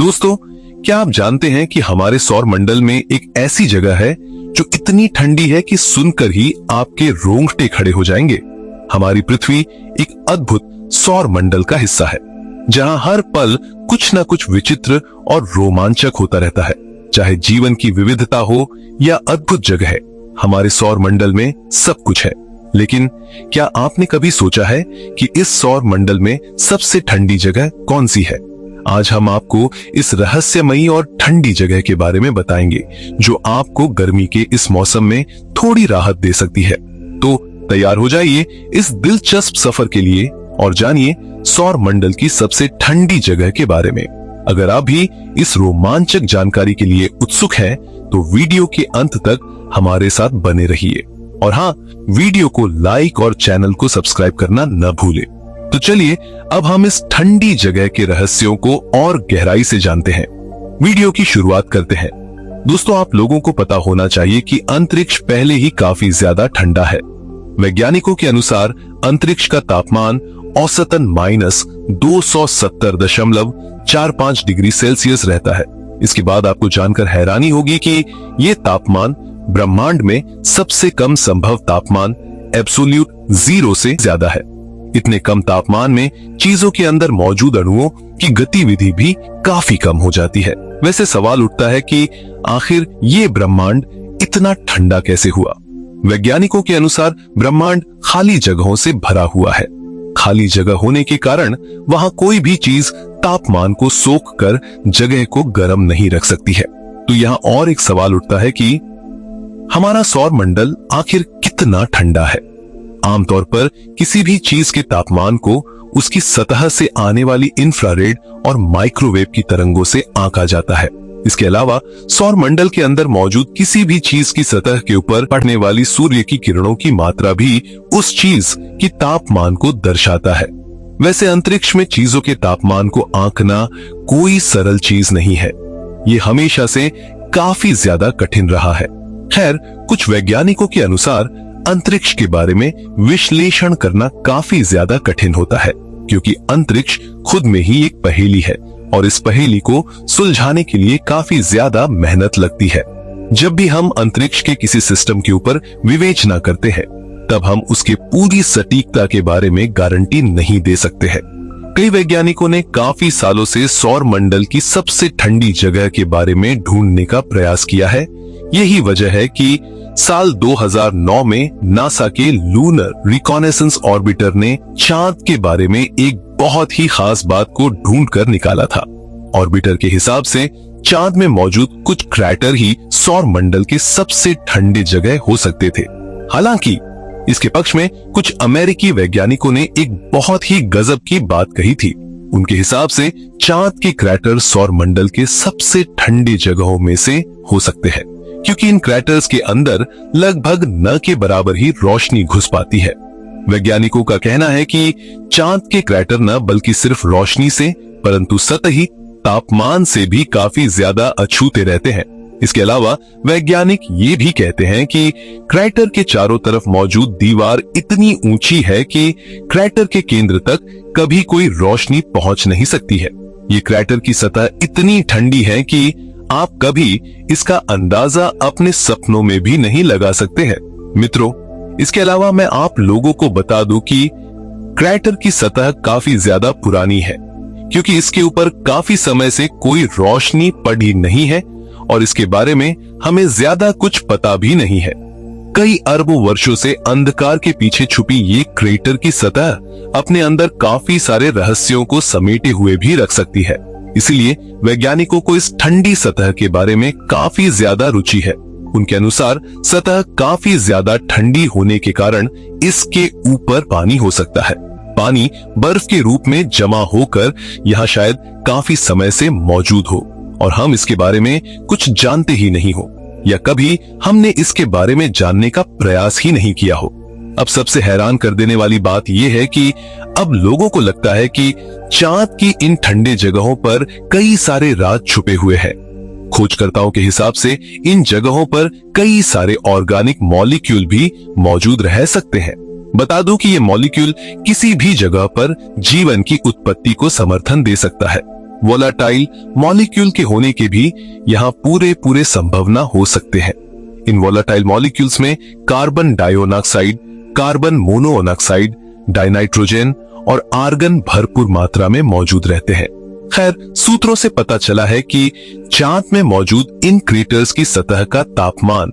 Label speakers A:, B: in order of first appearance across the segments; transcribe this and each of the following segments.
A: दोस्तों, क्या आप जानते हैं कि हमारे सौर मंडल में एक ऐसी जगह है जो इतनी ठंडी है कि सुनकर ही आपके रोंगटे खड़े हो जाएंगे। हमारी पृथ्वी एक अद्भुत सौर मंडल का हिस्सा है, जहां हर पल कुछ न कुछ विचित्र और रोमांचक होता रहता है। चाहे जीवन की विविधता हो या अद्भुत जगह है, हमारे सौर मंडल में सब कुछ है। लेकिन क्या आपने कभी सोचा है कि इस सौर मंडल में सबसे ठंडी जगह कौन सी है? आज हम आपको इस रहस्यमयी और ठंडी जगह के बारे में बताएंगे, जो आपको गर्मी के इस मौसम में थोड़ी राहत दे सकती है। तो तैयार हो जाइए इस दिलचस्प सफर के लिए और जानिए सौर मंडल की सबसे ठंडी जगह के बारे में। अगर आप भी इस रोमांचक जानकारी के लिए उत्सुक हैं, तो वीडियो के अंत तक हमारे साथ बने रहिए। और हाँ, वीडियो को लाइक और चैनल को सब्सक्राइब करना न भूलें। तो चलिए अब हम इस ठंडी जगह के रहस्यों को और गहराई से जानते हैं। वीडियो की शुरुआत करते हैं। दोस्तों, आप लोगों को पता होना चाहिए कि अंतरिक्ष पहले ही काफी ज्यादा ठंडा है। वैज्ञानिकों के अनुसार अंतरिक्ष का तापमान औसतन -270.45 डिग्री सेल्सियस रहता है। इसके बाद आपको जानकर हैरानी होगी कि ये तापमान ब्रह्मांड में सबसे कम संभव तापमान एब्सोल्यूट जीरो से ज्यादा है। इतने कम तापमान में चीजों के अंदर मौजूद अणुओं की गतिविधि भी काफी कम हो जाती है। वैसे सवाल उठता है कि आखिर ये ब्रह्मांड इतना ठंडा कैसे हुआ? वैज्ञानिकों के अनुसार ब्रह्मांड खाली जगहों से भरा हुआ है। खाली जगह होने के कारण वहां कोई भी चीज तापमान को सोख कर जगह को गर्म नहीं रख सकती है। तो यहाँ और एक सवाल उठता है कि हमारा सौर मंडल आखिर कितना ठंडा है? आमतौर पर किसी भी चीज के तापमान को उसकी सतह से आने वाली इंफ्रारेड और माइक्रोवेव की तरंगों से आंका जाता है। इसके अलावा सौर मंडल के अंदर मौजूद किसी भी चीज की सतह के ऊपर पड़ने वाली सूर्य की किरणों की मात्रा भी उस चीज की तापमान को दर्शाता है। वैसे अंतरिक्ष में चीजों के तापमान को आंकना कोई सरल चीज नहीं है। ये हमेशा से काफी ज्यादा कठिन रहा है। खैर, कुछ वैज्ञानिकों के अनुसार अंतरिक्ष के बारे में विश्लेषण करना काफी ज्यादा कठिन होता है, क्योंकि अंतरिक्ष खुद में ही एक पहेली है और इस पहेली को सुलझाने के लिए काफी ज्यादा मेहनत लगती है। जब भी हम अंतरिक्ष के किसी सिस्टम के ऊपर विवेचना करते हैं, तब हम उसके पूरी सटीकता के बारे में गारंटी नहीं दे सकते हैं। कई वैज्ञानिकों ने काफी सालों से सौर मंडल की सबसे ठंडी जगह के बारे में ढूंढने का प्रयास किया है। यही वजह है कि साल 2009 में नासा के लूनर रिकॉनेसेंस ऑर्बिटर ने चांद के बारे में एक बहुत ही खास बात को ढूंढकर निकाला था। ऑर्बिटर के हिसाब से चांद में मौजूद कुछ क्रैटर ही सौर मंडल के सबसे ठंडे जगह हो सकते थे। हालांकि इसके पक्ष में कुछ अमेरिकी वैज्ञानिकों ने एक बहुत ही गजब की बात कही थी। उनके हिसाब से चांद के क्रैटर सौर मंडल के सबसे ठंडी जगहों में से हो सकते हैं, क्योंकि इन क्रैटर्स के अंदर लगभग न के बराबर ही रोशनी घुस पाती है। वैज्ञानिकों का कहना है कि चांद के क्रैटर न बल्कि सिर्फ रोशनी से, परंतु सतही तापमान से भी काफी ज्यादा अछूते रहते हैं। इसके अलावा वैज्ञानिक ये भी कहते हैं कि क्रैटर के चारों तरफ मौजूद दीवार इतनी ऊंची है कि क्रैटर के केंद्र तक कभी कोई रोशनी पहुंच नहीं सकती है। ये क्रैटर की सतह इतनी ठंडी है कि आप कभी इसका अंदाजा अपने सपनों में भी नहीं लगा सकते हैं। मित्रों, इसके अलावा मैं आप लोगों को बता दूं कि क्रैटर की सतह काफी ज्यादा पुरानी है, क्योंकि इसके ऊपर काफी समय से कोई रोशनी पड़ी नहीं है और इसके बारे में हमें ज्यादा कुछ पता भी नहीं है। कई अरबों वर्षों से अंधकार के पीछे छुपी ये क्रेटर की सतह अपने अंदर काफी सारे रहस्यों को समेटे हुए भी रख सकती है। इसलिए वैज्ञानिकों को इस ठंडी सतह के बारे में काफी ज्यादा रुचि है। उनके अनुसार सतह काफी ज्यादा ठंडी होने के कारण इसके ऊपर पानी हो सकता है। पानी बर्फ के रूप में जमा होकर यहाँ शायद काफी समय से मौजूद हो और हम इसके बारे में कुछ जानते ही नहीं हो, या कभी हमने इसके बारे में जानने का प्रयास ही नहीं किया हो। अब सबसे हैरान कर देने वाली बात यह है कि अब लोगों को लगता है कि चांद की इन ठंडे जगहों पर कई सारे राज छुपे हुए हैं। खोजकर्ताओं के हिसाब से इन जगहों पर कई सारे ऑर्गेनिक मॉलिक्यूल भी मौजूद रह सकते हैं। बता दूं कि ये मॉलिक्यूल किसी भी जगह पर जीवन की उत्पत्ति को समर्थन दे सकता है। वोलाटाइल मॉलिक्यूल के होने के भी यहाँ पूरे संभावना हो सकते हैं। इन वोलाटाइल मॉलिक्यूल्स में carbon dioxide, carbon monoxide, dinitrogen और आर्गन भरपूर मात्रा में मौजूद रहते हैं। खैर, सूत्रों से पता चला है कि चांद में मौजूद इन क्रेटर्स की सतह का तापमान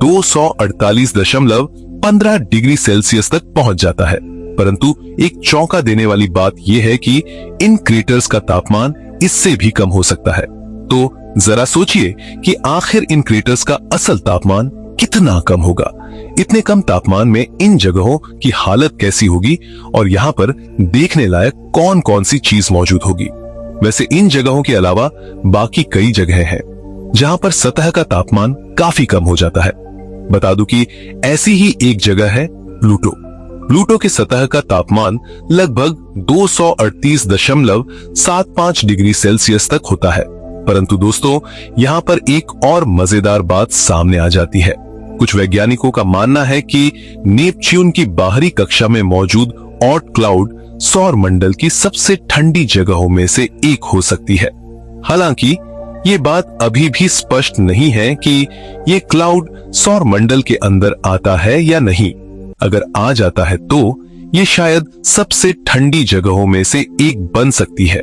A: 248.15 डिग्री सेल्सियस तक पहुंच जाता है। परंतु एक चौंका देने वाली बात यह है कि इन क्रेटर्स का तापमान इससे भी कम हो सकता है। तो जरा सोचिए कि आखिर इन क्रेटर्स का असल तापमान कितना कम होगा। इतने कम तापमान में इन जगहों की हालत कैसी होगी और यहाँ पर देखने लायक कौन कौन सी चीज मौजूद होगी। वैसे इन जगहों के अलावा बाकी कई जगहें हैं जहां पर सतह का तापमान काफी कम हो जाता है। बता दूं कि ऐसी ही एक जगह है प्लूटो। प्लूटो की सतह का तापमान लगभग 238.75 डिग्री सेल्सियस तक होता है। परंतु दोस्तों, यहाँ पर एक और मजेदार बात सामने आ जाती है। कुछ वैज्ञानिकों का मानना है कि नेपच्यून की बाहरी कक्षा में मौजूद ऑर्ट क्लाउड सौर मंडल की सबसे ठंडी जगहों में से एक हो सकती है। हालांकि ये बात अभी भी स्पष्ट नहीं है कि ये क्लाउड सौर मंडल के अंदर आता है या नहीं। अगर आ जाता है तो ये शायद सबसे ठंडी जगहों में से एक बन सकती है।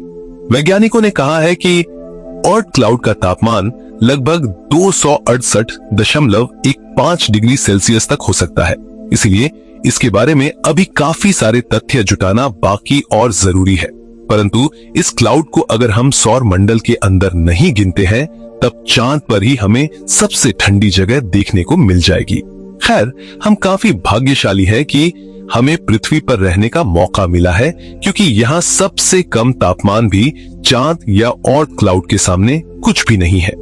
A: वैज्ञानिकों ने कहा है कि ऑर्ट क्लाउड का तापमान लगभग 268.15 डिग्री सेल्सियस तक हो सकता है। इसलिए इसके बारे में अभी काफी सारे तथ्य जुटाना बाकी और जरूरी है। परंतु इस क्लाउड को अगर हम सौर मंडल के अंदर नहीं गिनते हैं, तब चांद पर ही हमें सबसे ठंडी जगह देखने को मिल जाएगी। खैर, हम काफी भाग्यशाली है कि हमें पृथ्वी पर रहने का मौका मिला है, क्योंकि यहाँ सबसे कम तापमान भी चांद या ऑर्ट क्लाउड के सामने कुछ भी नहीं है।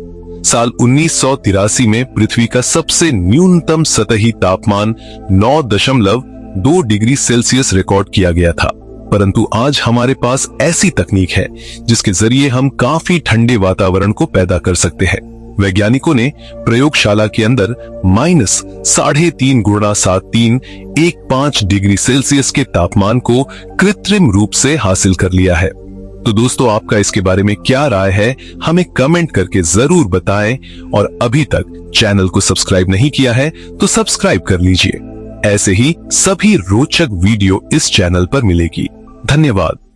A: साल 1983 में पृथ्वी का सबसे न्यूनतम सतही तापमान 9.2 डिग्री सेल्सियस रिकॉर्ड किया गया था। परंतु आज हमारे पास ऐसी तकनीक है जिसके जरिए हम काफी ठंडे वातावरण को पैदा कर सकते हैं। वैज्ञानिकों ने प्रयोगशाला के अंदर -3.73 डिग्री सेल्सियस के तापमान को कृत्रिम रूप से हासिल कर लिया है। तो दोस्तों, आपका इसके बारे में क्या राय है, हमें कमेंट करके जरूर बताएं। और अभी तक चैनल को सब्सक्राइब नहीं किया है तो सब्सक्राइब कर लीजिए। ऐसे ही सभी रोचक वीडियो इस चैनल पर मिलेगी। धन्यवाद।